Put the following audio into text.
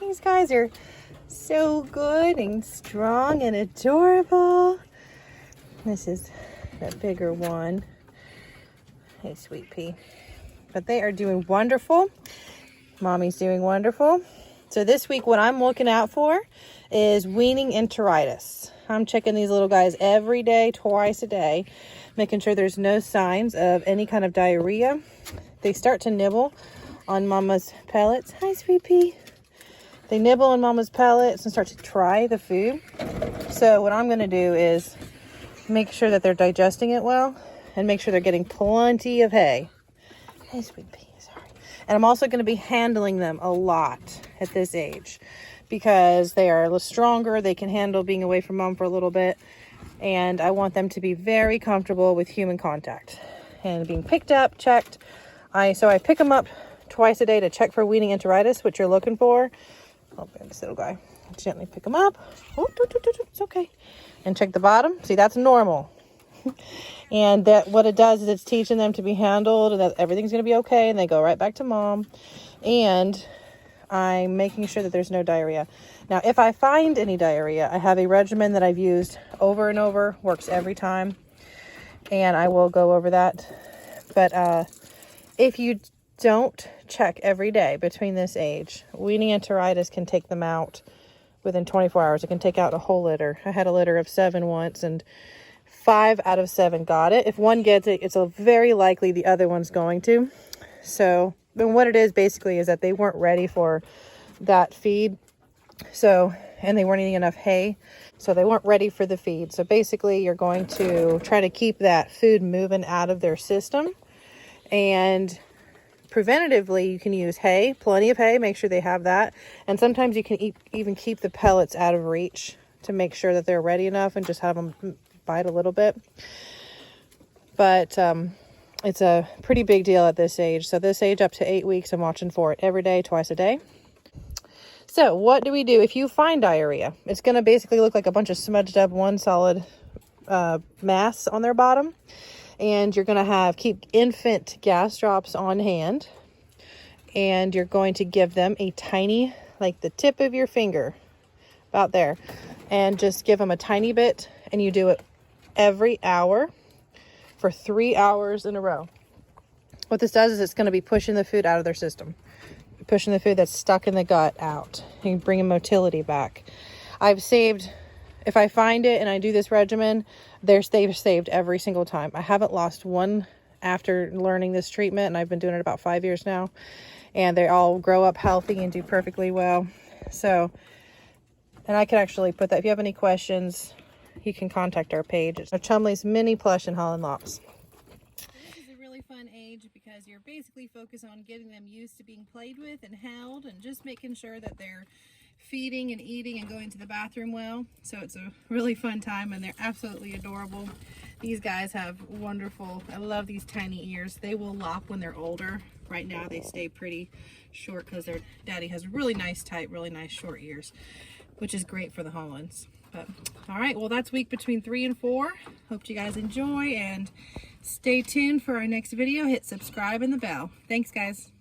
These guys are so good and strong and adorable. This is the bigger one. Hey, sweet pea. But they are doing wonderful. Mommy's doing wonderful. So this week, what I'm looking out for is weaning enteritis. I'm checking these little guys every day, twice a day, making sure there's no signs of any kind of diarrhea. They start to nibble on Mama's pellets. Hi, sweet pea. They nibble on Mama's pellets and start to try the food. So what I'm going to do is make sure that they're digesting it well and make sure they're getting plenty of hay. Hey, sweet pea. And I'm also going to be handling them a lot at this age because they are a little stronger. They can handle being away from mom for a little bit. And I want them to be very comfortable with human contact and being picked up, checked. So I pick them up twice a day to check for weaning enteritis, which you're looking for. Oh, this little guy. Gently pick them up. Oh, it's okay. And check the bottom. See, that's normal. And that what it does is it's teaching them to be handled and that everything's going to be okay, and they go right back to mom. And I'm making sure that there's no diarrhea. Now, if I find any diarrhea, I have a regimen that I've used over and over, works every time, and I will go over that. But if you don't check every day between this age, weaning enteritis can take them out within 24 hours. It can take out a whole litter. I had a litter of 7 once, and 5 out of 7 got it. If one gets it, it's very likely the other one's going to. So, and what it is basically is that they weren't ready for that feed. So, and they weren't eating enough hay. So they weren't ready for the feed. So basically you're going to try to keep that food moving out of their system. And preventatively, you can use hay, plenty of hay, make sure they have that. And sometimes you can even keep the pellets out of reach to make sure that they're ready enough and just have them bite a little bit. But it's a pretty big deal at this age. So this age up to 8 weeks, I'm watching for it every day, twice a day. So what do we do if you find diarrhea? It's going to basically look like a bunch of smudged up one solid mass on their bottom. And you're going to keep infant gas drops on hand. And you're going to give them a tiny, like the tip of your finger, about there. And just give them a tiny bit. And you do it every hour for 3 hours in a row. What this does is it's going to be pushing the food out of their system. Pushing the food that's stuck in the gut out. And bringing motility back. I've saved, if I find it and I do this regimen, they've saved every single time. I haven't lost one after learning this treatment, and I've been doing it about 5 years now. And they all grow up healthy and do perfectly well. So, and I can actually put that, if you have any questions, you can contact our page. It's Chumley's Mini Plush and Holland Lops. This is a really fun age because you're basically focused on getting them used to being played with and held and just making sure that they're feeding and eating and going to the bathroom well. So it's a really fun time and they're absolutely adorable. These guys have wonderful, I love these tiny ears. They will lop when they're older. Right now they stay pretty short because their daddy has really nice tight, really nice short ears, which is great for the Hollands. But all right, well, that's week between 3 and 4. Hope you guys enjoy and stay tuned for our next video. Hit subscribe and the bell. Thanks, guys.